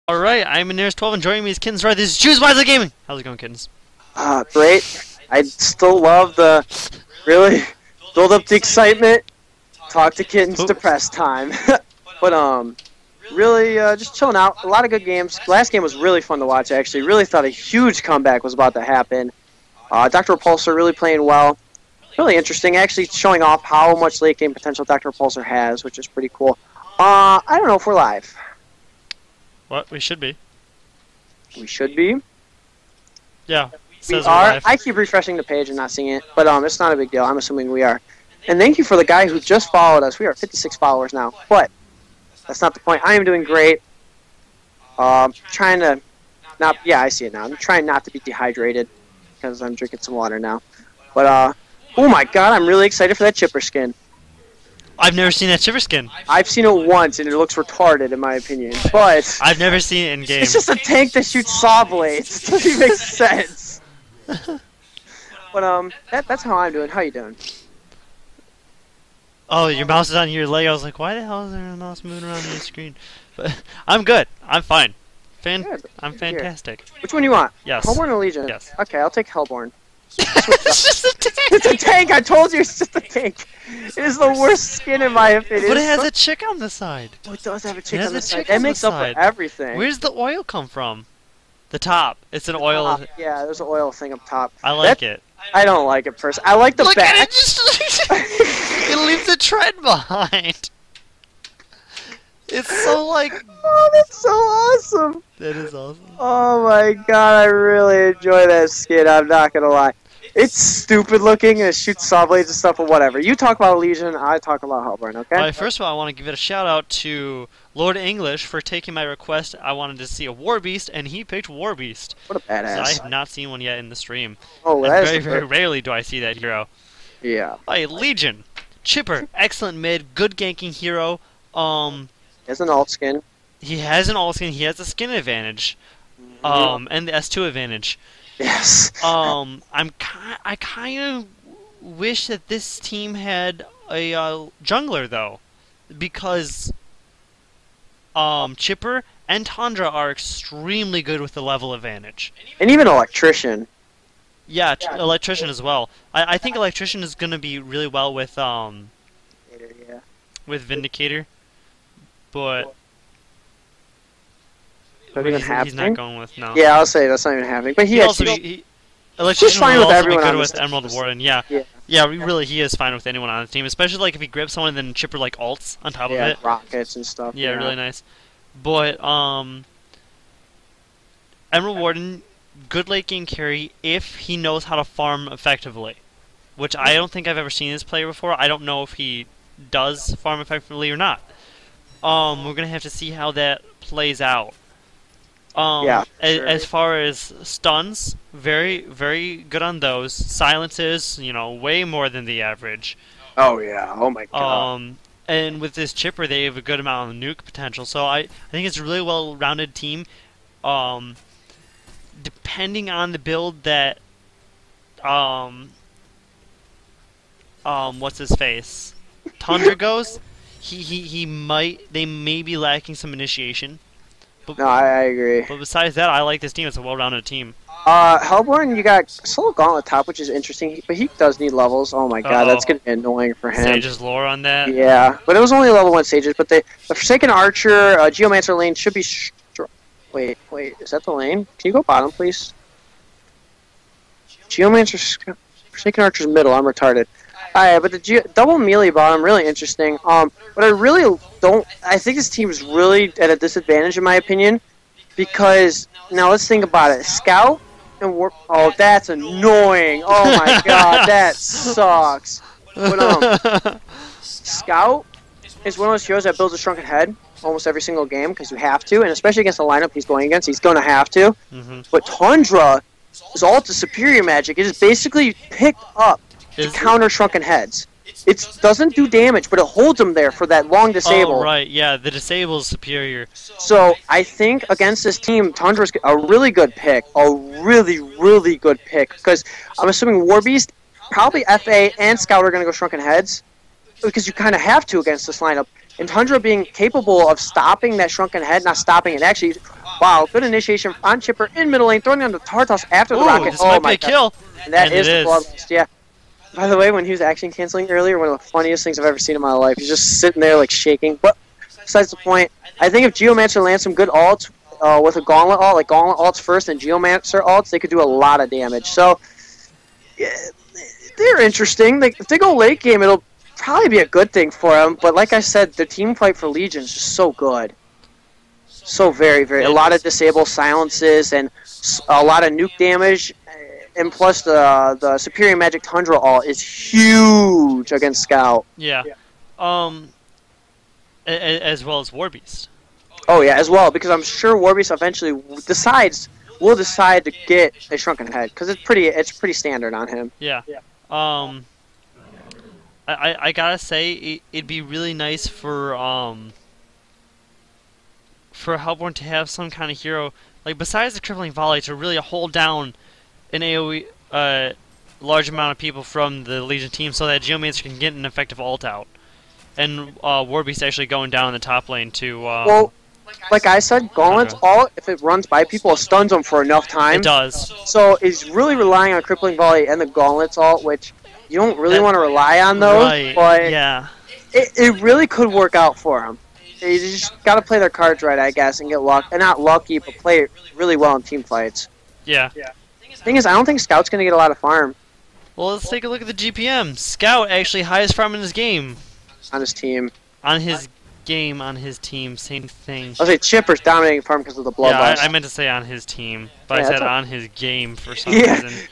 Alright, I'm Nearest12 and joining me is Kittens. Right, this is Choose Wisely Gaming! How's it going, Kittens? Great. I still love the really build up the excitement, talk to Kittens depressed time. But really just chilling out. A lot of good games. Last game was really fun to watch actually. Really thought a huge comeback was about to happen. Dr. Repulsor really playing well. Really interesting, actually showing off how much late game potential Dr. Repulsor has, which is pretty cool. I don't know if we're live. What? We should be. We should be. Yeah. We are. I keep refreshing the page and not seeing it, but it's not a big deal. I'm assuming we are. And thank you for the guy who just followed us. We are 56 followers now, but that's not the point. I am doing great. Trying to not. Yeah, I see it now. I'm trying not to be dehydrated because I'm drinking some water now. But oh my God, I'm really excited for that Chipper skin. I've never seen that Chipper skin. I've seen it once, and it looks retarded in my opinion. But I've never seen it in game. It's just a tank that shoots saw blades. It doesn't even make sense. But that's how I'm doing. How you doing? Oh, your mouse is on your leg. I was like, why the hell is there a mouse moving around on the screen? But I'm good. I'm fine. I'm fantastic. Which one do you want? Yes. Hellborn or Legion? Yes. Okay, I'll take Hellborn. It's just a tank. It's a tank. I told you, it's just a tank. It is the worst skin in my opinion. But it has a chick on the side. Oh, it does have a chick on the side. That It makes up for everything. Where's the oil come from? The top. It's an oil. Yeah, there's an oil thing up top. I like it. I don't like it personally. I like the Look back. At it, it leaves a tread behind. It's so like. Oh, that's so awesome. That is awesome. Oh my God, I really enjoy that skin. I'm not gonna lie. It's stupid looking and it shoots saw blades and stuff, but whatever. You talk about Legion, I talk about Hellborn, okay? Alright, first of all, I want to give it a shout out to Lord English for taking my request. I wanted to see a War Beast, and he picked War Beast. What a badass. So I have not seen one yet in the stream. Oh, and very rarely do I see that hero. Yeah. Alright, Legion. Chipper, excellent mid, good ganking hero. He has an alt skin. He has an alt skin, he has a skin advantage. And the S2 advantage. Yes. I kind of wish that this team had a jungler though, because Chipper and Tundra are extremely good with the level advantage. And even Electrician. Yeah, Electrician as well. I think Electrician is gonna be really well with with Vindicator, but. He's not going with no. Yeah, I'll say that's not even happening. But he's fine with everyone good on with Emerald Warden. Yeah, really, he is fine with anyone on the team, especially like if he grips someone and then Chipper like ults on top of it. Rockets and stuff. Yeah, really nice. But Emerald Warden, good late game carry if he knows how to farm effectively, which I don't think I've ever seen this player before. I don't know if he does farm effectively or not. We're gonna have to see how that plays out. As far as stuns, very, very good on those. Silences, way more than the average. Oh yeah, oh my God. And with this Chipper, they have a good amount of nuke potential. So I think it's a really well-rounded team. Depending on the build that, what's his face, Tundra goes, they may be lacking some initiation. No, I agree. But besides that, I like this team. It's a well-rounded team. Hellborn, you got Solo Gauntlet top, which is interesting, but he does need levels. Oh my God, that's gonna be annoying for him. Sage's lore on that. Yeah, but it was only level 1 Sages. But the Forsaken Archer, Geomancer lane should be. Wait, is that the lane? Can you go bottom, please? Geomancer, Forsaken Archer's middle. I'm retarded. Alright, but the double melee bottom, really interesting. But I really don't. I think this team is really at a disadvantage in my opinion, because now let's think about it. Scout and Warp. Oh, that's annoying. Oh my God, that sucks. But Scout is one of those heroes that builds a shrunken head almost every single game because you have to, and especially against the lineup he's going against, he's going to have to. But Tundra is all to superior magic. It is basically picked up to counter shrunken heads. It doesn't do damage, but it holds them there for that long disable. Oh, right, yeah, the disable is superior. So I think against this team, Tundra's a really good pick. A really, really good pick. Because I'm assuming Warbeast, probably FA, and Scout are going to go shrunken heads. Because you kind of have to against this lineup. And Tundra being capable of stopping that shrunken head, not stopping it, actually Wow, good initiation on Chipper in middle lane, throwing down the Tartos after the Ooh, rocket. this Oh might my be a God. kill. And that And is it the is. bloodlust, yeah. By the way, when he was action canceling earlier, one of the funniest things I've ever seen in my life. He's just sitting there like shaking. But besides the point, I think if Geomancer lands some good ults with a Gauntlet ult, like Gauntlet ults first and Geomancer ults, they could do a lot of damage. So yeah, they're interesting. If they go late game, it'll probably be a good thing for them. But like I said, the team fight for Legion is just so good. So very, very. A lot of disable silences and a lot of nuke damage. And plus, the Superior Magic Tundra ult is huge against Scout. Yeah. As well as Warbeast. Oh yeah, as well, because I'm sure Warbeast eventually will decide to get a Shrunken Head, because it's pretty standard on him. Yeah. I gotta say it'd be really nice for Hellborn to have some kind of hero, like besides the crippling volley, to really hold down an AoE large amount of people from the Legion team, so that Geomancer can get an effective ult out, and Warbeast actually going down in the top lane to. Well, like I said, Gauntlet's ult, if it runs by people, it stuns them for enough time. It does. So it's really relying on crippling volley and the Gauntlet's ult, which you don't really want to rely on those, Right. but Yeah. it really could work out for them. You just got to play their cards right, I guess, and get luck, and not lucky, but play it really well in team fights. Yeah. Thing is, I don't think Scout's gonna get a lot of farm Well, let's take a look at the GPM. Scout actually highest farm in his game. on his team. On his game, on his team, same thing. I'll say Chipper's dominating farm because of the Yeah, bloodlust. I meant to say on his team, but Yeah, I said that's on his game for some Yeah. reason.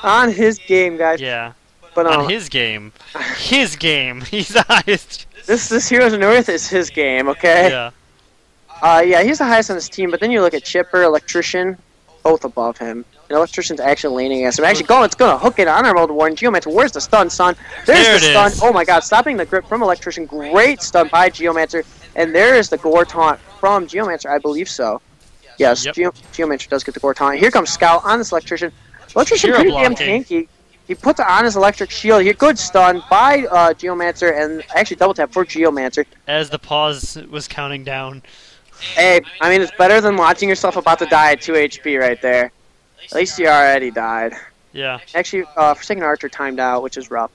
On his game, guys. Yeah. But On his game. His game. He's the highest. this Heroes of North is his game, okay? Yeah. Yeah, he's the highest on his team. But then you look at Chipper, Electrician, both above him. And Electrician's actually leaning against him. Actually, it's gonna hook it on our Mode Warden. Geomancer, where's the stun, son? There's There the it stun. is. Oh my God, stopping the grip from Electrician. Great stun by Geomancer. And there is the Gore Taunt from Geomancer, I believe so. Yes, Yep. Geomancer does get the Gore Taunt. Here comes Scout on this Electrician. Electrician Hero pretty damn blocking. tanky. He puts it on his electric shield here. Good stun by Geomancer, and actually double tap for Geomancer. As the pause was counting down. Hey, I mean, it's better than watching yourself about to die at 2 HP right there. At least you already died. Yeah. Actually, Forsaken Archer timed out, which is rough.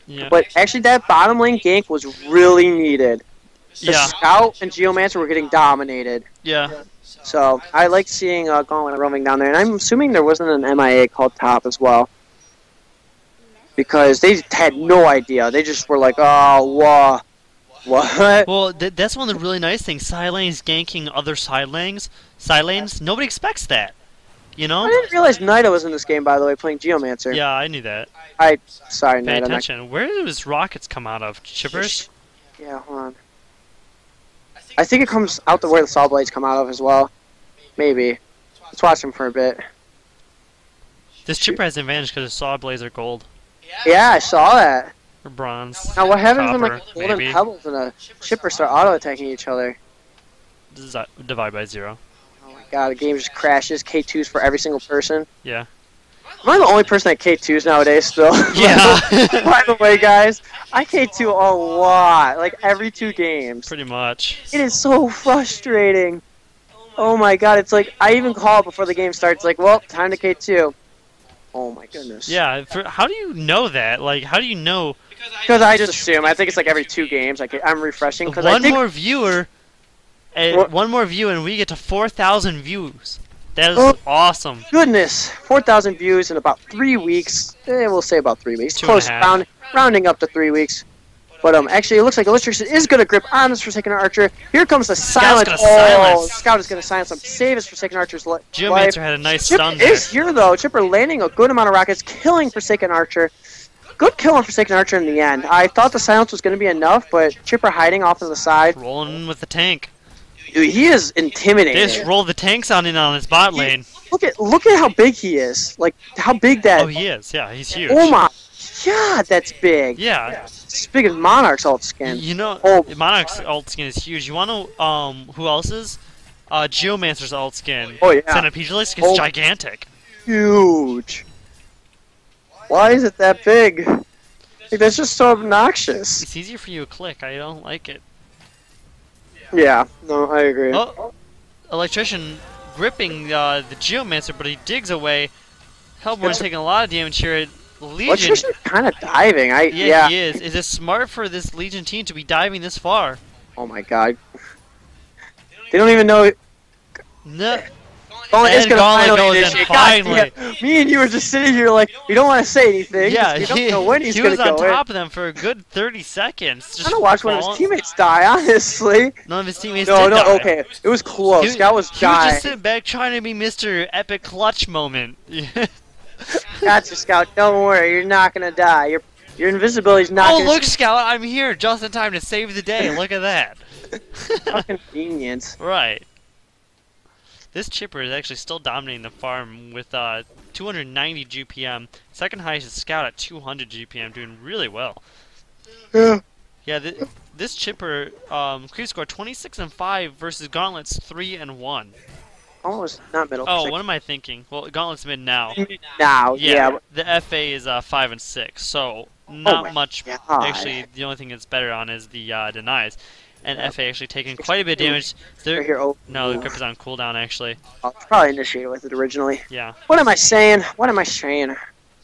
Yeah. But actually, that bottom lane gank was really needed. The Yeah. Scout and Geomancer were getting dominated. Yeah. So, I like seeing Gauntlet roaming down there. And I'm assuming there wasn't an MIA called top as well. Because they had no idea. They just were like, oh, whoa. What? Well, that's one of the really nice things. Side lanes ganking other side lanes. Side lanes. Nobody expects that. You know? I didn't realize Nida was in this game, by the way, playing Geomancer. Yeah, I knew that. Sorry, Pay Nida. attention. Where does rockets come out of? Chippers? Yeah, hold on. I think it comes out where the Saw Blades come out of as well. Maybe. Let's watch them for a bit. This chipper has an advantage because his saw blades are gold. Yeah, I saw that. Or bronze. Now, what happens when Copper, like golden maybe. pebbles and a chipper start auto-attacking each other? Divide by 0. Oh my god, the game just crashes. K2s for every single person. Yeah. Am I the only person that K2s nowadays still? Yeah. By the way, guys, I K2 a lot. Like, every 2 games. Pretty much. It is so frustrating. Oh my god, it's like, I even call it before the game starts, like, well, time to K2. Oh my goodness. Yeah. How do you know that? Like, how do you know? Because I just assume. I think it's like every 2 games. Like, I'm refreshing. Cause I One think, more viewer. What? One more view and we get to 4,000 views. That is Oh. awesome. Goodness, 4,000 views in about 3 weeks. We'll say about 3 weeks. 2.5. Close, rounding up to 3 weeks. But actually, it looks like Electrician is going to grip on this Forsaken Archer. Here comes the silence. gonna Oh, silence. Scout is going to silence him. Save his Forsaken Archer's life. Geomancer had a nice Chipper stun there. is here, though. Chipper landing a good amount of rockets, killing Forsaken Archer. Good kill on Forsaken Archer in the end. I thought the silence was going to be enough, but Chipper hiding off to the side. Rolling with the tank. Dude, he is They intimidating. just roll the tanks on in on his bot lane. Look at how big he is. Like, how big that... Oh, he is. Yeah, he's huge. Oh my god, that's big. Yeah. It's as big as Monarch's alt skin. You know, Oh. Monarch's alt skin is huge. You want to know who else's? Geomancer's alt skin. Oh, yeah. Centipedalist is Oh. gigantic. Huge. Why is it that big? Like, that's just so obnoxious. It's easier for you to click. I don't like it. Yeah, no, I agree. Oh, Electrician gripping the Geomancer, but he digs away. Hellborn taking a lot of damage here. Legion. Electrician's kind of diving. Yeah, he is. Is it smart for this Legion team to be diving this far? Oh my god. They don't even know. No. Gauntlet is And gonna Gauntlet finally goes in, initiate. finally. God, me and you were just sitting here like we don't want to say anything. Yeah, we don't know when he's he gonna was on go in. top of them for a good 30 seconds. I Just don't watch one of his falling. teammates die. Honestly. None of his teammates No, did no, die. okay. It was close. Scout was He was dying. just sitting back trying to be Mr. Epic Clutch moment. Gotcha, Scout. Don't worry, you're not gonna die. Your invisibility's not Oh, gonna. look, Scout, I'm here just in time to save the day. Look at that. How convenient. Right. This chipper is actually still dominating the farm with 290 GPM. Second highest is Scout at 200 GPM, doing really well. Yeah. Yeah, this chipper creep score 26 and 5 versus Gauntlet's 3 and 1. Almost not middle. Oh, what am I thinking? Well, Gauntlet's mid now. Now, Yeah, yeah. the FA is 5 and 6, so not my much. God. Actually, the only thing that's better on is the denies, and FA actually taking quite a bit of damage. Right here. Oh, No, the grip is on cooldown actually. I'll probably initiate with it originally. Yeah, What am I saying? What am I saying?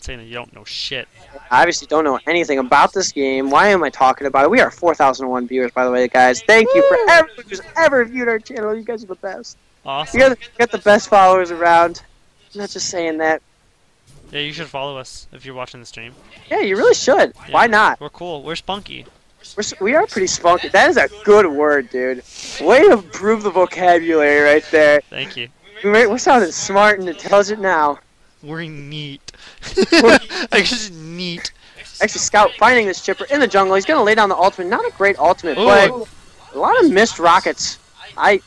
saying that you don't know shit. I obviously don't know anything about this game. Why am I talking about it? We are 4,001 viewers, by the way, guys. Thank you for everyone who's ever viewed our channel. You guys are the best. Awesome. You got the best followers around. I'm not just saying that. Yeah, you should follow us if you're watching the stream. Yeah, you really should. Yeah, Why not? We're cool. We're spunky. We are pretty spunky. That is a good word, dude. Way to improve the vocabulary right there. Thank you. We're sounding smart and intelligent now. We're neat. I just neat. Actually, Scout finding this chipper in the jungle. He's going to lay down the ultimate. Not a great ultimate, Ooh. but a lot of missed rockets. I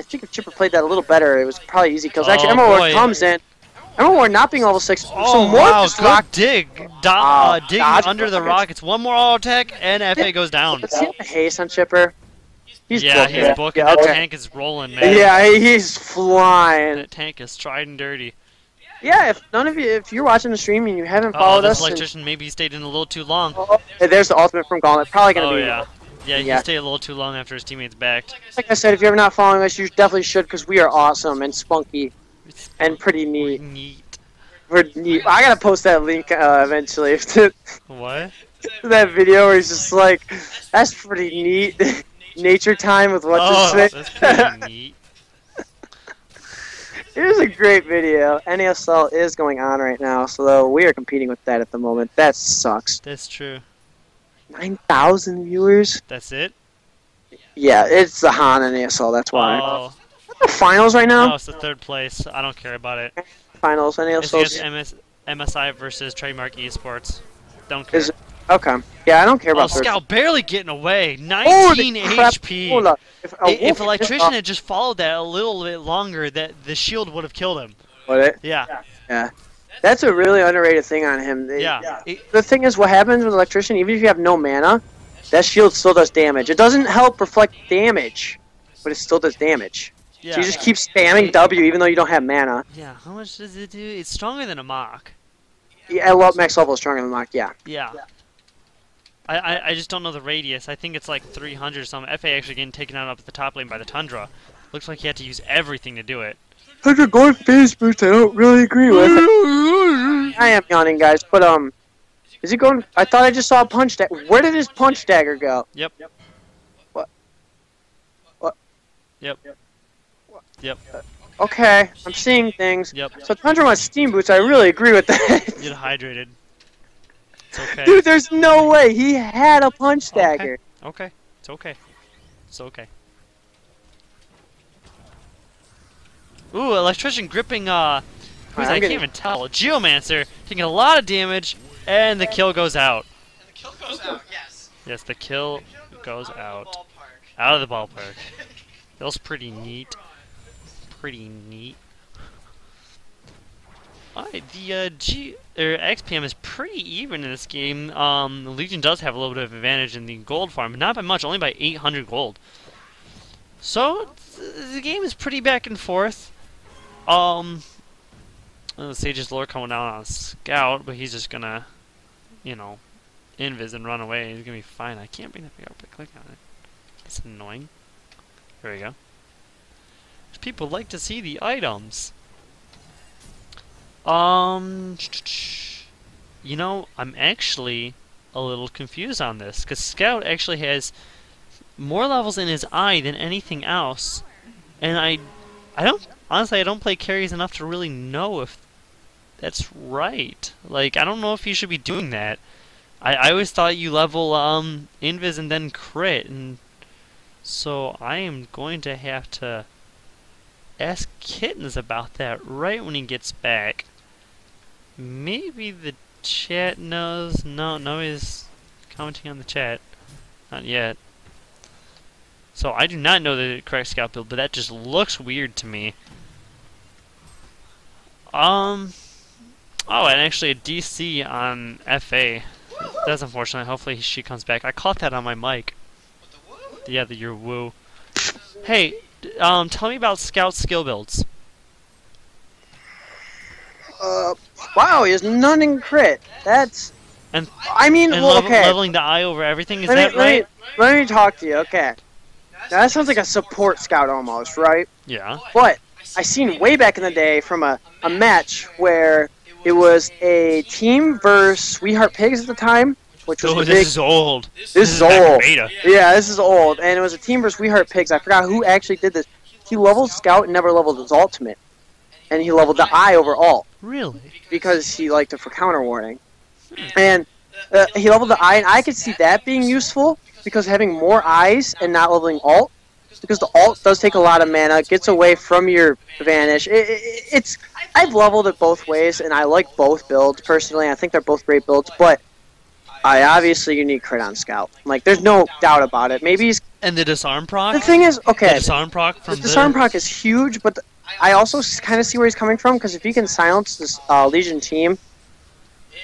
think if Chipper played that a little better, it was probably easy kills. Actually, Oh, Emerald Ward boy. comes in. Emerald Ward not being level 6. Oh, so more wow, missed good rock- dig. Digging dodge under the rockets. rockets. One more auto attack, and FA goes down. Let's see the haste on Chipper. He's Yeah, booking. he's booking. Yeah, That okay. tank is rolling, man. Yeah, he's flying. That tank is tried and dirty. Yeah, if you're watching the stream and you haven't Oh, followed this us, electrician maybe stayed in a little too long. hey, there's the ultimate from Gauntlet. Probably gonna Oh, be. yeah. Yeah, he Yeah. stayed a little too long after his teammates backed. Like I said, if you're ever not following us, you definitely should because we are awesome and spunky and pretty neat. Neat. We're neat. I gotta post that link eventually to What? that video where he's just like, "That's pretty neat." Nature time with what's Oh, his that's name. pretty neat. It was a great video. NASL is going on right now, so we are competing with that at the moment. That sucks. That's true. 9,000 viewers. That's it? Yeah, it's the Han NASL. That's why. Oh, The finals right no, now. it's the third place. I don't care about it. Finals It's NASL. against MSI versus Trademark Esports. Don't care. Is okay. Yeah, I don't care Oh, about third. Scout barely getting away. Holy 19 crap. HP. Hold up. If Electrician had just followed that a little bit longer, that the shield would have killed him. Would it? Yeah. That's a really underrated thing on him. Yeah. The thing is, what happens with Electrician, even if you have no mana, that shield still does damage. It doesn't help reflect damage, but it still does damage. Yeah. So you just keep spamming W even though you don't have mana. Yeah. How much does it do? It's stronger than a Mach. Yeah, I love max level is stronger than Mach, yeah. Yeah. I just don't know the radius. I think it's like 300 or something. FA actually getting taken out up at the top lane by the Tundra. Looks like he had to use everything to do it. 100 going phase boost, I don't really agree with. I am yawning, guys, but is he going? I thought I just saw a punch dagger. Where did his punch dagger go? Yep. What? What? Yep. Yep. Okay, I'm seeing things. Yep. So Tundra wants steam boots. I really agree with that. Get hydrated. It's okay. Dude, there's no way he had a punch dagger. Okay. It's okay. It's okay. Ooh, Electrician gripping, who's I'm I can't getting- even tell. Geomancer taking a lot of damage, and the kill goes out. And the kill goes out, yes. Yes, the kill goes out. Ballpark. Out of the ballpark. Feels pretty neat. Pretty neat. Alright, the XPM is pretty even in this game. The Legion does have a little bit of advantage in the gold farm, but not by much, only by 800 gold. So, the game is pretty back and forth. Sage's lore coming down on Scout, but he's just gonna, you know, invis and run away. He's gonna be fine. I can't bring the finger up to click on it. It's annoying. There we go. People like to see the items. You know, I'm actually a little confused on this, because Scout actually has more levels in his eye than anything else, and I don't, honestly, I don't play carries enough to really know if that's right. Like, I don't know if you should be doing that. I always thought you level Invis and then crit, and so I am going to have to ask Kittens about that right when he gets back. Maybe the chat knows. No, nobody's commenting on the chat. Not yet. So I do not know the correct Scout build, but that just looks weird to me. Oh, and actually a DC on FA. That's unfortunate. Hopefully she comes back. I caught that on my mic. Yeah, your woo. Hey, tell me about Scout skill builds. Wow, he has none in crit. That's. And I mean, and well, okay. leveling the eye over everything. Is that right? Let me talk to you. Okay. Now that sounds like a support scout almost, right? Yeah. But I seen way back in the day from a match where it was a team versus Sweetheart Pigs at the time, which was this is old. This is old. Yeah, this is old, and it was a team versus Sweetheart Pigs. I forgot who actually did this. He leveled Scout and never leveled his ultimate, and he leveled the eye over alt. Really? Because he liked it for counter warning, and he leveled the eye, and I could see that being useful because having more eyes and not leveling alt. Because the alt does take a lot of mana, gets away from your vanish. I've leveled it both ways, and I like both builds personally. I think they're both great builds, but obviously you need crit on Scout. Like, there's no doubt about it. Maybe he's... And the disarm proc? The thing is, okay, the disarm proc from the disarm proc is huge, but I also kind of see where he's coming from, because if he can silence this Legion team,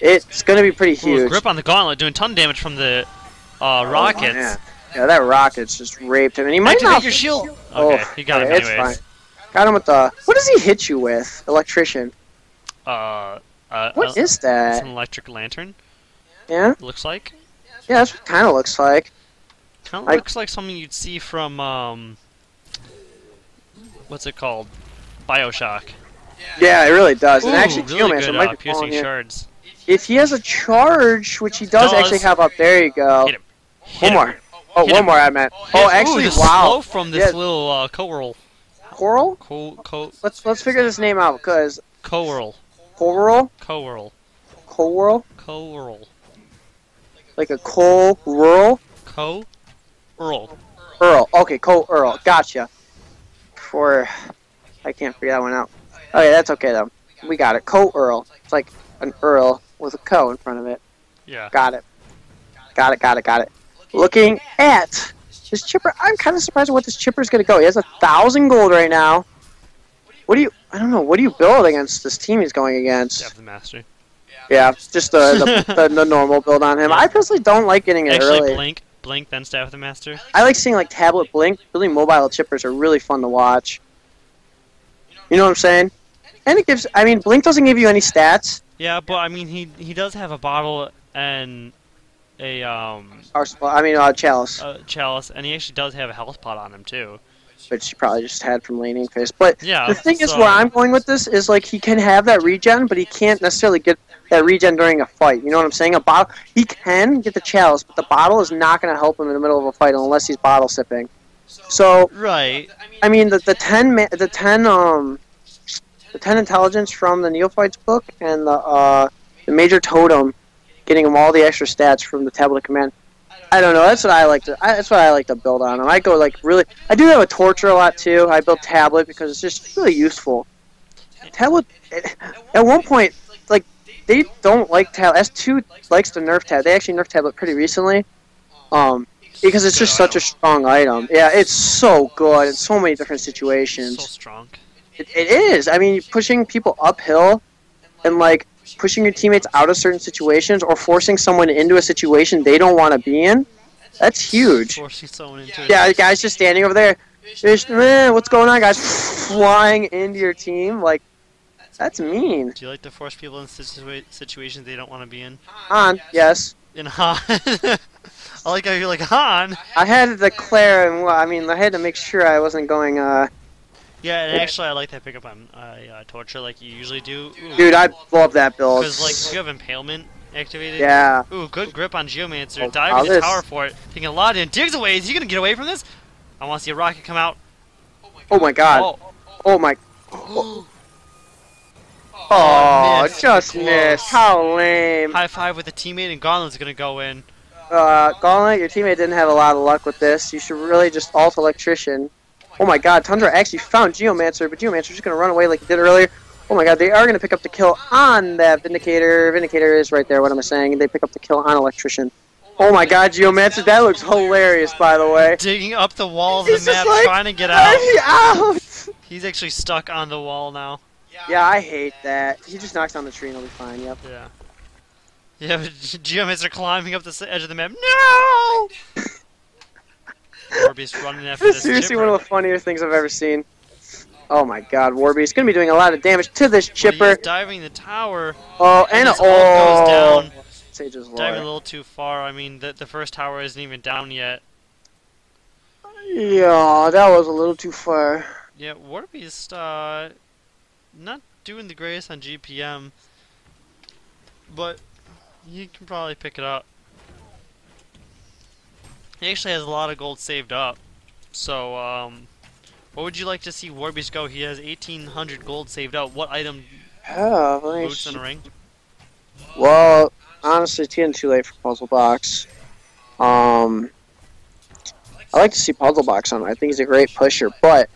it's going to be pretty huge. Ooh, grip on the gauntlet, doing ton of damage from the rockets. Yeah. Yeah, that rocket's just raped him, and he might Activate not. Your shield. Okay, you got him it's anyways. fine. Got him with the. What does he hit you with? Electrician. What is that? It's an electric lantern. Yeah. Looks like. Yeah, that's what it kind of looks like. Kind of looks like something you'd see from what's it called? BioShock. Yeah, it really does. Ooh, and actually, really Geomancer good might be piercing falling here. shards. If he has a charge, which he does actually have up, there you go. Hit him. One more. Oh, one more I meant. Oh, actually, Ooh, the wow. slow from this little Coral. Coral? Let's figure this name out, because Coral. Coral? Coral. Coral? Coral. Like a coal rural? Earl. Earl. Okay, Earl. Gotcha. I can't figure that one out. Okay, that's okay though. We got it. Earl. It's like an Earl with a Co in front of it. Yeah. Got it. Got it. Looking at this chipper, I'm kind of surprised at what this chipper's going to go. He has 1,000 gold right now. I don't know, what do you build against this team he's going against? Staff of the Master. Yeah, just the normal build on him. I personally don't like getting it early. Actually, Blink, then Staff of the Master. I like seeing like Tablet Blink. Really mobile chippers are really fun to watch. You know what I'm saying? And it gives, I mean, Blink doesn't give you any stats. Yeah, but I mean, he does have a bottle and a Chalice. Chalice, and he actually does have a health pot on him too. Which he probably just had from laning phase. But yeah, the thing is, where I'm going with this is like he can have that regen, but he can't necessarily get that regen during a fight. You know what I'm saying? A bottle, he can get the Chalice, but the bottle is not going to help him in the middle of a fight unless he's bottle sipping. So right. I mean, the 10 intelligence from the Neophytes book and the Major Totem, getting him all the extra stats from the Tablet of Command. I don't know. That's what I like to build on him. I go like really. I do have a Torture a lot too. I build Tablet because it's just really useful. Tablet. At one point, like they don't like Tablet. S2 likes to nerf Tablet. They actually nerfed Tablet pretty recently. Because it's just such a strong item. Yeah, it's so good in so many different situations. So strong. It is. I mean, pushing people uphill and like pushing your teammates out of certain situations or forcing someone into a situation they don't want to be in, that's huge. Forcing someone into it. Yeah, the guy's just standing over there. Just, what's going on, guys? Flying into your team. Like, that's mean. Do you like to force people in situations they don't want to be in? Yes. In Han. I like how you're like, Han! I had to declare, and I mean, I had to make sure I wasn't going, Yeah, and actually I like that pickup on Torture like you usually do. Dude, I love that build. Because, like, you have Impalement activated. Yeah. Ooh, good grip on Geomancer. Oh, Diving the this- tower for it. Taking a lot in. Digs away. Is he going to get away from this? I want to see a rocket come out. Oh my god. Oh. Oh my. Oh, missed. just Close. missed. How lame. High five with the teammate, and Gauntlet's going to go in. Gauntlet, your teammate didn't have a lot of luck with this. You should really just alt Electrician. Oh my god, Tundra actually found Geomancer, but Geomancer's just going to run away like he did earlier. Oh my god, they are going to pick up the kill on that Vindicator. Vindicator is right there, what am I saying? They pick up the kill on Electrician. Oh my god, Geomancer, that looks hilarious, by the way. Digging up the wall of the He's just map, like, trying to get out. Let me out! He's actually stuck on the wall now. Yeah, I hate that. He just knocks down the tree and he'll be fine, yep. Yeah. Yeah, but Geomancer climbing up the edge of the map. No! Warbeast running after This this is seriously chipper. one of the funnier things I've ever seen. Oh my god, Warbeast going to be doing a lot of damage to this But chipper. he's diving the tower. Oh, and his ult goes down. Sage's Diving a lore. little too far. I mean, the first tower isn't even down yet. Yeah, that was a little too far. Yeah, Warbeast, not doing the greatest on GPM. But you can probably pick it up. He actually has a lot of gold saved up. So, what would you like to see Warbeast go? He has 1,800 gold saved up. What item Oh, let me boots in see. a ring? Well, honestly, it's getting too late for Puzzle Box. I like to see Puzzle Box on him. I think he's a great pusher, but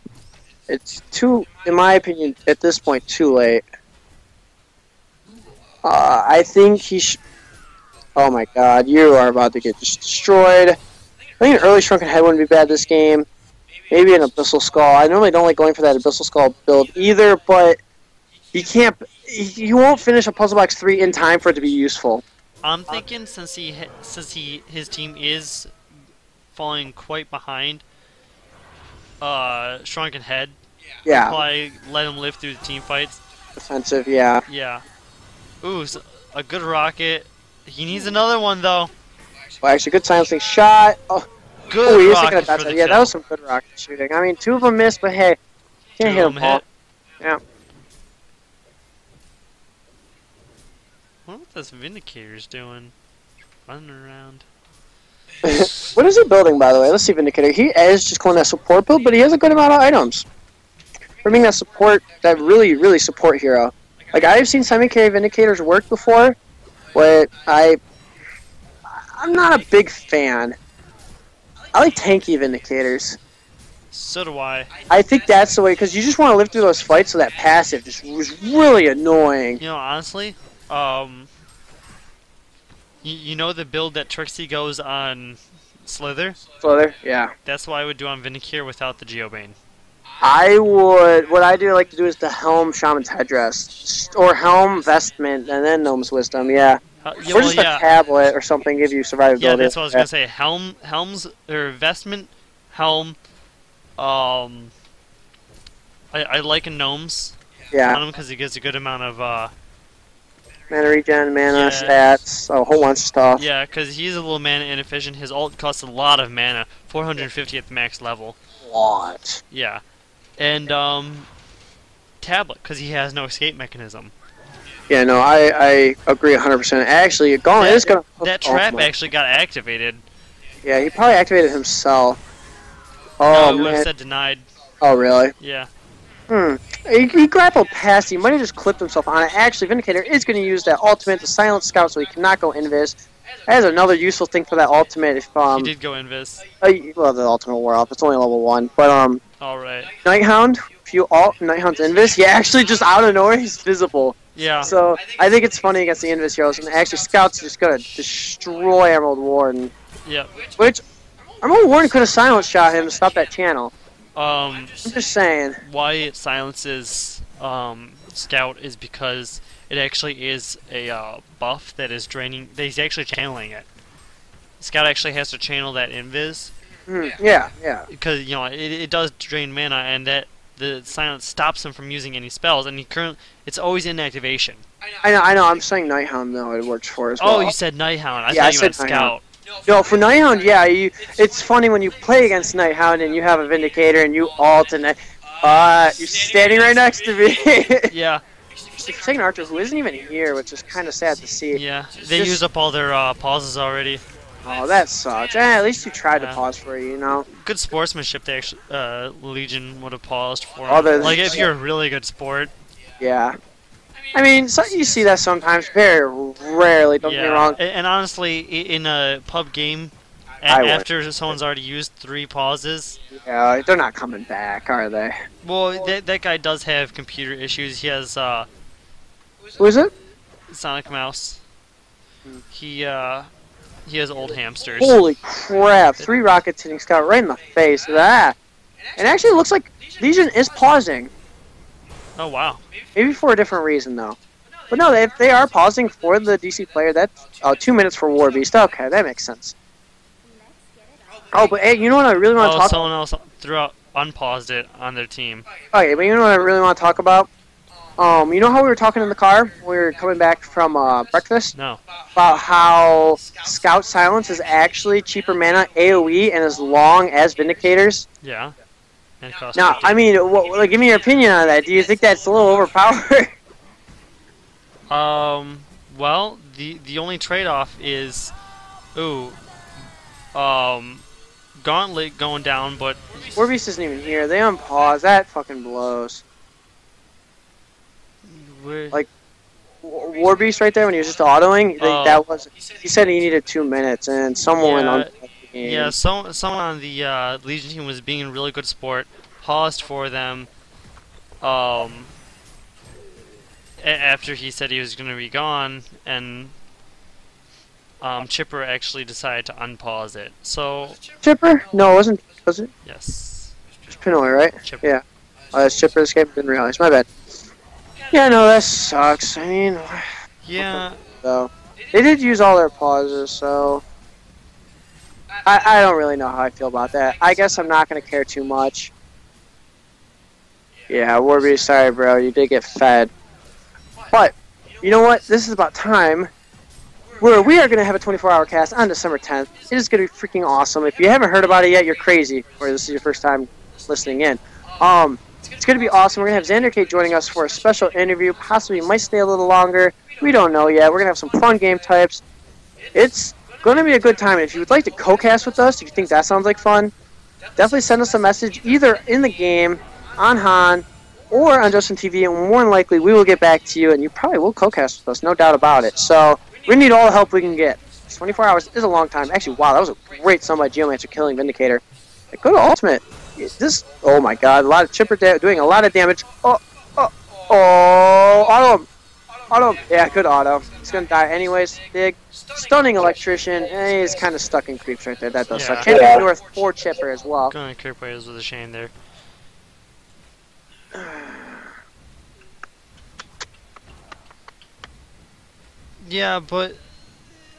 it's too, in my opinion, at this point, too late. I think he should. Oh my god, you are about to get destroyed. I think an early Shrunken Head wouldn't be bad this game. Maybe an Abyssal Skull. I normally don't like going for that Abyssal Skull build either, but he can't. He won't finish a Puzzle Box 3 in time for it to be useful. I'm thinking since his team is falling quite behind Shrunken Head, Yeah, probably let him live through the team fights. defensive. Yeah. Yeah. Ooh, a good rocket. He needs another one though. Well, actually, good silencing shot. Oh, Good he is rocket taking a for dodge. the Yeah, kill. that was some good rocket shooting. I mean, 2 of them missed, but hey, Two can't of hit them them all. hit. Yeah. I wonder what this Vindicator's doing. Running around. What is he building, by the way? Let's see, Vindicator. He is just calling that support build, but he has a good amount of items. For being that support, that really, really support hero. Like, I've seen semi-carry Vindicators work before, but I'm not a big fan. I like tanky Vindicators. So do I. I think that's the way, because you just want to live through those fights, so that passive just was really annoying. You know, honestly, you know the build that Trixie goes on Slither? Slither? Yeah. That's what I would do on Vindicator without the Geobane. What I do like to do is the Helm Shaman's Headdress. Or Helm Vestment, and then Gnome's Wisdom, yeah. Yeah, Or well, just yeah. a tablet or something give you survivability. Yeah, that's what I was gonna say. Helms or Vestment, Helm. I like a Gnomes Yeah. on him because he gets a good amount of Mana regen, mana, Yeah. stats, a whole bunch of stuff. yeah, because he's a little mana inefficient. His ult costs a lot of mana, 450 at the max level. What? Yeah, and Tablet because he has no escape mechanism. Yeah, no, I agree 100%. Actually, Gauntlet is gonna. That oh, trap my- actually got activated. Yeah, he probably activated himself. No, Oh it would have man. said denied. Oh really? Yeah. He grappled past. He might have just clipped himself on it. Actually, Vindicator is going to use that ultimate to silence Scout, so he cannot go invis. That is another useful thing for that ultimate. If He did go invis. well, the ultimate wore off. It's only level 1, but Alright. Nighthound. If you alt Nighthound's invis, he actually just out of nowhere he's visible. Yeah. So I think it's funny against the invis heroes, and actually Scout's just gonna destroy Emerald Warden. Yep. Which Emerald Warden could have silence shot him to stop that channel. I'm just saying. Why it silences Scout is because it actually is a buff that is draining. That he's actually channeling it. Scout actually has to channel that invis Yeah. because it does drain mana, and that the silence stops him from using any spells. And it's always in activation. I know. I'm saying Nighthound though. It works for as well. Oh, you said Nighthound. I Yeah, thought I you said meant Nighthound. Scout. No, for Nighthound, yeah, it's funny when you play against Nighthound and you have a Vindicator and you alternate. You're standing right next to me. Yeah, Forsaken Archer, who isn't even here, which is kind of sad to see. yeah. They Just- used up all their pauses already. Oh, that sucks. At least you tried to Yeah. pause for you, you know? Good sportsmanship. They actually, Legion would have paused for Oh, him. the- Like if you're a really good sport. Yeah. I mean, so you see that sometimes, very rarely, don't get me wrong. And honestly, in a pub game, I would. after someone's already used 3 pauses, Yeah, they're not coming back, are they? well, that guy does have computer issues. He has Who is it? Sonic Mouse. He has old hamsters. Holy crap, 3 rockets hitting Scout right in the face. That. And actually, it looks like Legion is pausing. Oh wow. Maybe for a different reason, though. But no, if they are pausing for the DC player, that's 2 minutes for War Beast. Okay, that makes sense. Oh, but hey, you know what I really want to Oh, talk about? someone else unpaused it on their team. Okay, but you know what I really want to talk about? You know how we were talking in the car when we were coming back from breakfast? No. About how Scout Silence is actually cheaper mana AoE and as long as Vindicators? Yeah. And cost Now, 50. I mean, give me your opinion on that. Do you think that's a little overpowered? Well, the only trade-off is, Gauntlet going down, but War Beast isn't even here. They unpause. That fucking blows. Like, War Beast right there when he was just autoing, Oh. that was. He said he needed 2 minutes, and someone Yeah, unpaused the game. yeah, someone on the Legion team was being a really good sport, paused for them, after he said he was going to be gone, and Chipper actually decided to unpause it. So, Chipper? No, it wasn't. Was it? yes, It's Pinoy, right? Chipper. Yeah. Oh, that's Chipper escape. Didn't realize. My bad. Yeah, no, that sucks. I mean, Yeah, so they did use all their pauses, so I don't really know how I feel about that. I guess I'm not gonna care too much. Yeah, Warby, sorry, bro, you did get fed. But you know what? This is about time where we are gonna have a 24-hour cast on December 10th. It is gonna be freaking awesome. If you haven't heard about it yet, you're crazy, or this is your first time listening in. It's going to be awesome. We're going to have Xander Kate joining us for a special interview. Possibly might stay a little longer. We don't know yet. We're going to have some fun game types. It's going to be a good time. If you would like to co-cast with us, if you think that sounds like fun, definitely send us a message either in the game, on Han, or on Justin TV, and more than likely we will get back to you, and you probably will co-cast with us, no doubt about it. So we need all the help we can get. 24 hours is a long time. Actually, wow, that was a great sum by Geomancer killing Vindicator. Like, go to Ultimate. Oh my god, a lot of Chipper doing a lot of damage. Auto him. Yeah, good auto. He's gonna die anyways. Big, stunning electrician. And he's kind of stuck in creeps right there. That does suck. Yeah. Champion North for Chipper as well. going to Kirkways with a shame there. Yeah, but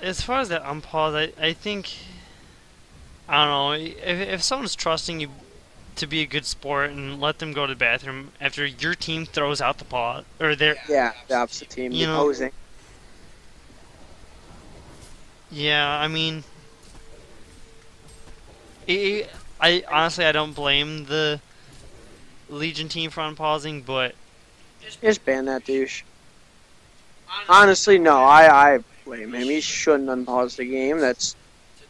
as far as that unpause, I think, I don't know, if someone's trusting you to be a good sport and let them go to the bathroom after your team throws out the pause, or their, Yeah, the opposite team You know- opposing. yeah, I mean, I honestly, I don't blame the Legion team for unpausing, but Just ban that douche. Honestly, no, I blame him. He shouldn't unpause the game. That's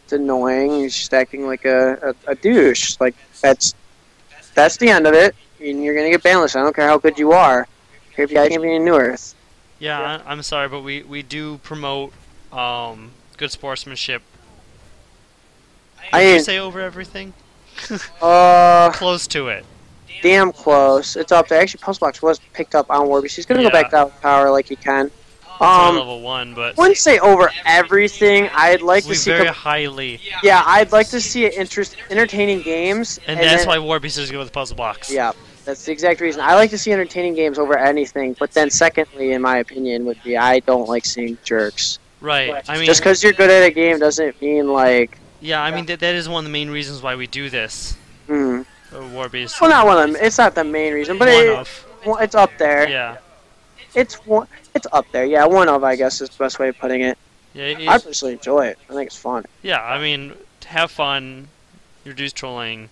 it's annoying. He's just acting like a douche. Like that's the end of it. And you're gonna get banless. I don't care how good you are. If you can't be in New Earth. yeah, I'm sorry, but we do promote good sportsmanship. I Did you ain't- say over everything? Close to it. damn close. It's up there. Actually, Postbox was picked up on Warby. He's gonna go back down with power like he can. It's on level 1, but Wouldn't say over everything. I'd like we to see. very highly, Yeah, I'd like to see entertaining games. and that's then- why Warbeasters go with puzzle blocks. Yeah, that's the exact reason. I like to see entertaining games over anything. But then, secondly, in my opinion, would be I don't like seeing jerks. Right. I mean, Just because you're good at a game doesn't mean like. yeah, I mean that is one of the main reasons why we do this. Hmm. Warbeast. Well, not one of them. It's not the main reason, but One of. it's up there. Yeah. It's up there. Yeah, one of, I guess, is the best way of putting it. Yeah, I personally enjoy it. I think it's fun. yeah. I mean, to have fun, reduce trolling,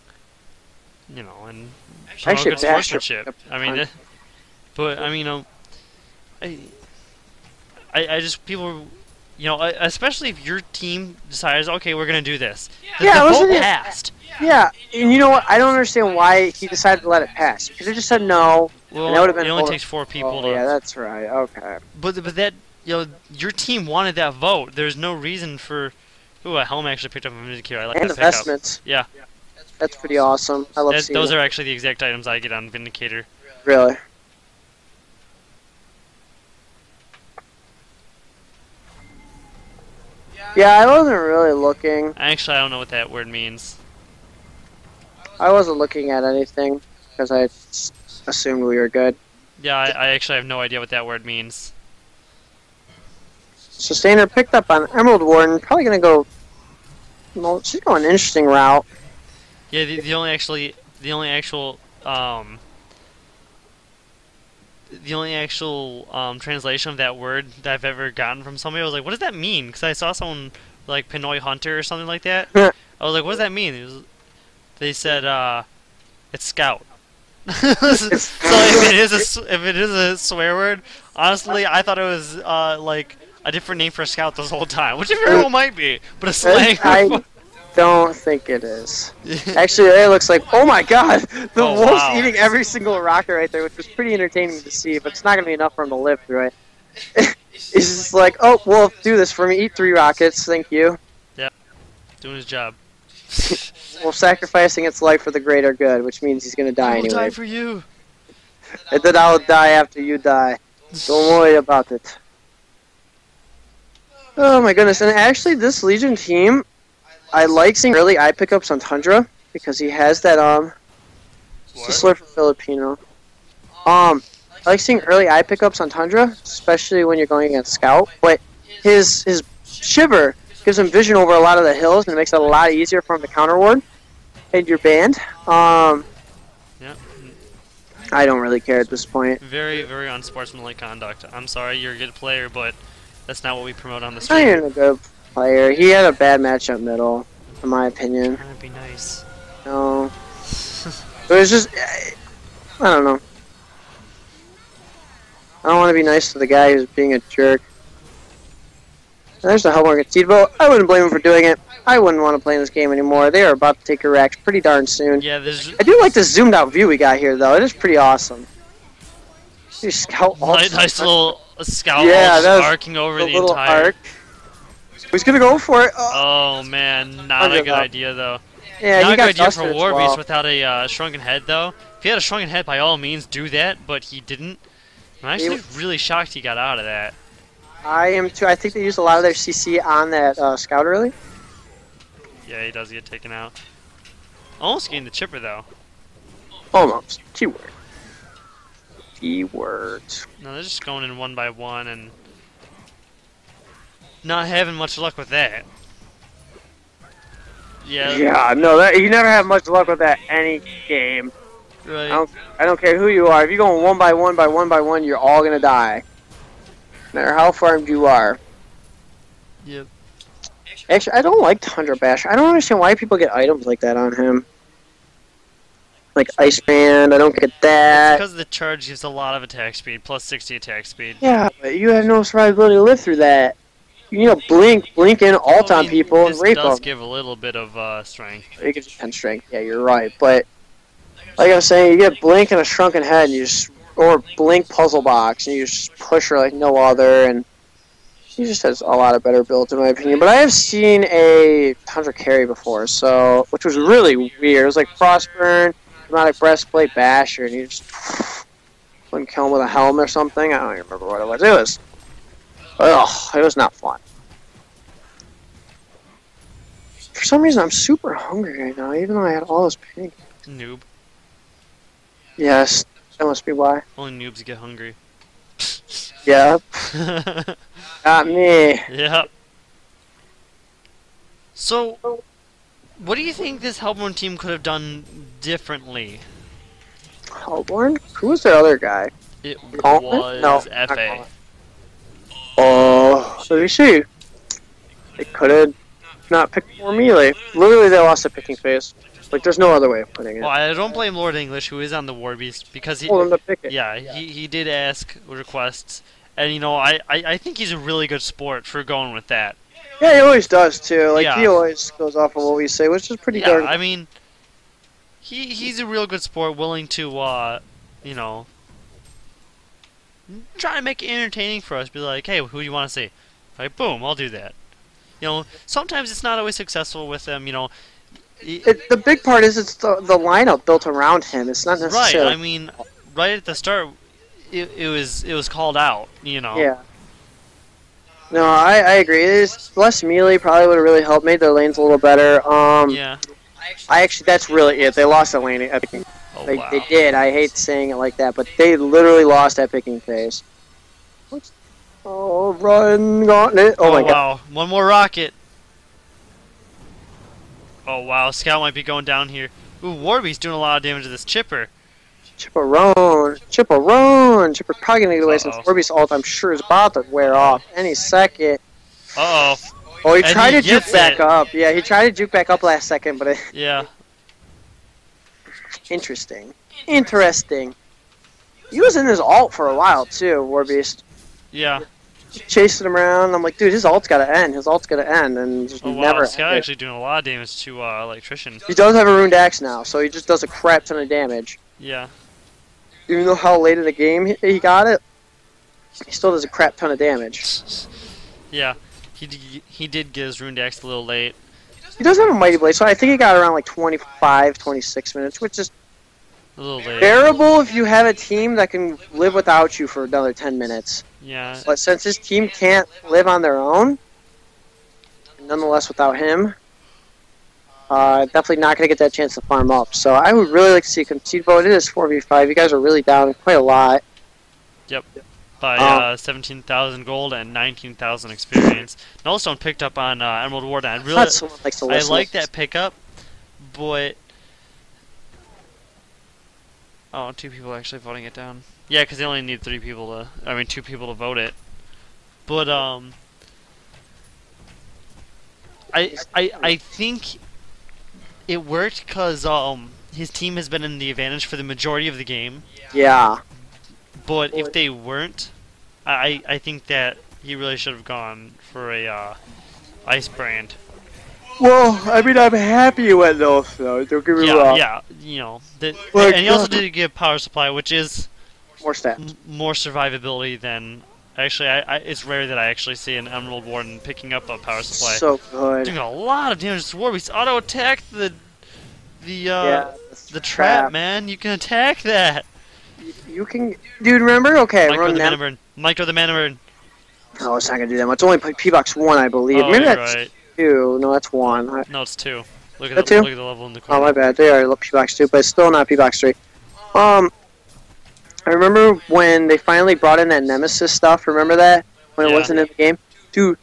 you know, and promote Actually, good Bash sportsmanship. I mean, fun. but I mean, I, I just people, you know, especially if your team decides, okay, we're gonna do this. Yeah, the wasn't vote it- passed. Yeah, and you know what? I don't understand why he decided to let it pass. He could have just said no. Well, And that would've been it only over- takes 4 people Oh, to. yeah, that's right. Okay. But that, you know, your team wanted that vote. There's no reason for. Ooh, a helmet actually picked up a Vindicator. I like And that pickup. investments. Yeah, That's pretty awesome. I love seeing those it. are actually the exact items I get on Vindicator. Really. Yeah, I wasn't really looking. Actually, I don't know what that word means. I wasn't looking at anything because I assumed we were good. Yeah, I actually have no idea what that word means. Sustainer picked up on Emerald Warden. Probably gonna go. Well, she's going an interesting route. Yeah, the only actual translation of that word that I've ever gotten from somebody, I was like, what does that mean? Because I saw someone like Pinoy Hunter or something like that. I was like, what does that mean? They said, it's scout. So if it is a swear word, honestly, I thought it was like a different name for a scout this whole time, which it very well might be, but a slang. I don't think it is. Actually, it looks like. Oh my God! The Oh, wolf's wow. eating every single rocket right there, which was pretty entertaining to see. But it's not gonna be enough for him to live through it. He's just like, "Oh, wolf, do this for me. Eat 3 rockets, thank you." Doing his job. Wolf sacrificing its life for the greater good, which means he's gonna die I will anyway. die for you. And then I'll die after you die. Don't worry about it. Oh my goodness! And actually, this Legion team, I like seeing early eye pickups on Tundra because he has that It's a slur for Filipino. I like seeing early eye pickups on Tundra, especially when you're going against Scout. But his Shiver gives him vision over a lot of the hills and it makes it a lot easier for him to counter ward and your band. Yeah. I don't really care at this point. Very, very unsportsmanlike conduct. I'm sorry, you're a good player, but that's not what we promote on the Not stream. even a good player. He had a bad matchup middle, in my opinion. Trying to be nice. No. It was just, I don't know. I don't want to be nice to the guy who's being a jerk. There's the Hellborn Cathedral. I wouldn't blame him for doing it. I wouldn't want to play in this game anymore. They are about to take a Rex pretty darn soon. Yeah, there's I do like the zoomed out view we got here, though. It is pretty awesome. You scout all nice little scout Yeah, just that was arcing over the the little entire. arc. Who's gonna go for it? Oh, Oh man, not a Hundred good up. idea though. yeah, Not he a good got idea dusted for as War well. Beast without a shrunken head though. If he had a shrunken head, by all means do that, but he didn't. I'm actually really shocked he got out of that. I am too. I think they used a lot of their CC on that scout early. Yeah, he does get taken out. Almost getting the chipper though. Almost. Keyword. Keywords. No, they're just going in one by one and not having much luck with that. Yeah, Yeah, no, you never have much luck with that any game. right. I don't care who you are. If you're going one by one by one by one, you're all gonna die. No matter how farmed you are. Yep. Actually, I don't like Tundra Bash. I don't understand why people get items like that on him. Like Ice Band, I don't get that. Because the charge gives a lot of attack speed, plus 60 attack speed. Yeah, but you have no survivability to live through that. You know, blink in, ult I on mean, people, and this rape does them. give a little bit of strength. It gives you 10 strength. Yeah, you're right. But like I was saying, you get blink and a shrunken head, and you just, or blink puzzle box, and you just push her like no other, and he just has a lot of better builds in my opinion. But I have seen a Tundra carry before, so which was really weird. It was like Frostburn, Dramatic Breastplate, Basher, and you just wouldn't kill him with a helm or something. I don't even remember what it was. It was not fun. For some reason, I'm super hungry right now, even though I had all this pink. Noob. Yes, that must be why. Only noobs get hungry. Yep, not me. Yep. So, what do you think this Hellborn team could have done differently? Hellborn? Who was their other guy? It Gauntlet? was No, not FA. Gauntlet. Oh, let me see. They could have not picked more melee. Literally, they lost a picking phase. Like, there's no other way of putting it. Well, I don't blame Lord English, who is on the War Beast, because he, Told him to pick it. yeah, he did ask requests, and you know, I think he's a really good sport for going with that. Yeah, he always does too. Like, Yeah. he always goes off of what we say, which is pretty Yeah, darn. I mean, he's a real good sport, willing to, you know, try to make it entertaining for us. Be like, hey, who do you want to see? Like, boom, I'll do that. You know, sometimes it's not always successful with them. You know, The big part is it's the lineup built around him. It's not right? necessarily. I mean, right at the start, it was called out. You know. Yeah. No, I agree. It is less melee probably would have really helped, made their lanes a little better. Yeah. I actually that's really it. They lost that lane at picking. Oh They, wow. they did. I hate saying it like that, but they literally lost that picking phase. Oh, run gauntlet! Oh, my god! Wow. One more rocket. Oh wow. Scout might be going down here. Ooh, Warby's doing a lot of damage to this chipper. Chipperone, Chipper probably gonna get away since Uh-oh. Warby's ult. I'm sure is about to wear off any second. Uh oh. Oh, he And tried he to juke gets back it. up. Yeah, he tried to juke back up last second, but Yeah. interesting. He was in his ult for a while too, Warbeast. Yeah. Chasing him around. I'm like, dude, his ult's gotta end. And just Oh wow. never. Scout ended. actually doing a lot of damage to Electrician. He does have a ruined axe now, so he just does a crap ton of damage. Yeah. Even though how late in the game he got it, he still does a crap ton of damage. Yeah. He did get his Rune Axe a little late. He does have a Mighty Blade, so I think he got around like 25, 26 minutes, which is A little late. bearable if you have a team that can live without you for another 10 minutes. Yeah. But since his team can't live on their own, nonetheless without him, definitely not going to get that chance to farm up. So I would really like to see a concede vote. It is 4v5. You guys are really down quite a lot. By 17,000 gold and 19,000 experience. Nullstone picked up on Emerald Warden. I really, Not someone likes to I listen. like that pickup, but oh, 2 people actually voting it down. Yeah, because they only need 2 people to vote it. But I think it worked because his team has been in the advantage for the majority of the game. Yeah. But if they weren't, I think that he really should have gone for a ice brand. Well, I mean, I'm happy you went North, though. Don't get me Yeah, wrong. yeah, you know. Like, And he also did give power supply, which is More stats. more survivability than. Actually, it's rare that I actually see an Emerald Warden picking up a power supply. So good. Doing a lot of damage to Warbeast. Auto attack the Yeah. trap, man. You can attack that. You can, dude. Remember? Okay, Micro run the that. mana burn. Micro the mana burn. No, it's not gonna do that much. It's only P-Box 1, I believe. Oh, Maybe you're that's right. 2. No, that's 1. No, it's 2. Look at That the two? look at the level in the Oh, corner. my bad. They are P-Box 2, but it's still not P-Box 3. I remember when they finally brought in that Nemesis stuff. Remember that? When it Yeah. wasn't in the game? Dude,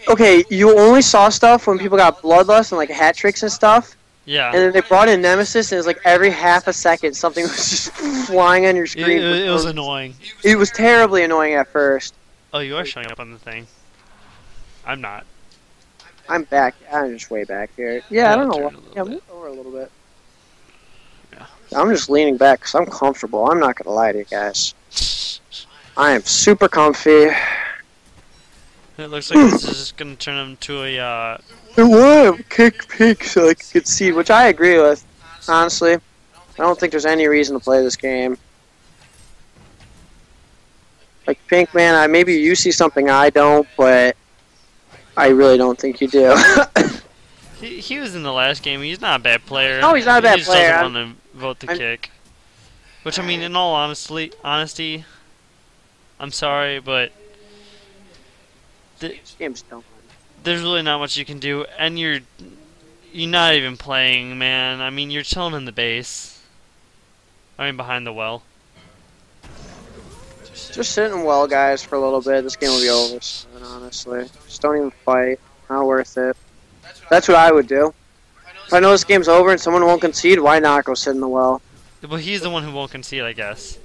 okay, you only saw stuff when people got Bloodlust and, like, hat tricks and stuff. Yeah. And then they brought in Nemesis, and it was like every half a second something was just flying on your It, screen. it was annoying. It was terribly annoying at first. Oh, you are showing up on the thing. I'm not. I'm back. I'm just way back here. Yeah, I don't know turn what. a little Yeah, bit. move over a little bit. Yeah. I'm just leaning back because I'm comfortable. I'm not going to lie to you guys. I am super comfy. It looks like this is just gonna turn him to a I want to kick Pink so I can concede, which I agree with, honestly. I don't think there's any reason to play this game. Like, Pink, man, maybe you see something I don't, but I really don't think you do. he was in the last game. He's not a bad player. No, he's not a bad he just player. doesn't want to vote the kick. Which I mean, in all honesty, I'm sorry, but This game's dumb. there's really not much you can do, and you're not even playing, man. I mean, you're chilling in the base. I mean, behind the well. Just sitting well, guys, for a little bit. This game will be over soon, honestly. Just don't even fight. Not worth it. That's what I would do. If I know this game's over and someone won't concede, why not go sit in the well? Well, he's the one who won't concede, I guess.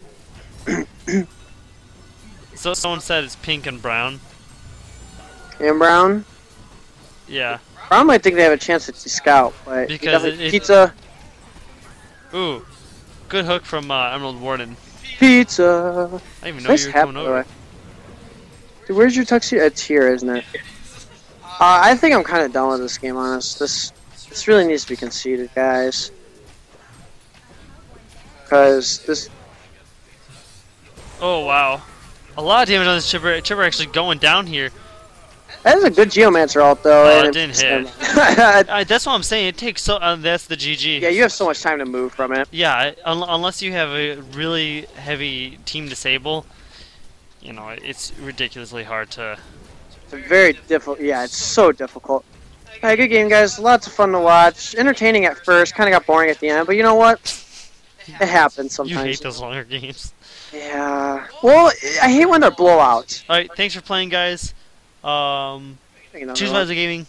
So someone said it's pink and brown. And Brown? Yeah. Brown might think they have a chance at Scout, but Because Pizza. Ooh. Good hook from Emerald Warden. Pizza. I didn't even know Nice you were hat, coming by the over. way. Dude, where's your tuxedo? It's here, isn't it? I think I'm kind of done with this game, honest. This really needs to be conceded, guys. Because this... Oh, wow. A lot of damage on this Chipper. Chipper actually going down here. That is a good Geomancer ult, though. Oh, and it didn't hit. yeah, That's what I'm saying. It takes so... that's the GG. you have so much time to move from it. Yeah, unless you have a really heavy team disable, you know, it's ridiculously hard to... It's a very difficult... Yeah, it's so difficult. Alright, good game, guys. Lots of fun to watch. Entertaining at first. Kind of got boring at the end. But you know what? It happens sometimes. You hate those longer games. Yeah. Well, I hate when they're blowouts. Alright, thanks for playing, guys. Think another Choose one. Wisely Gaming.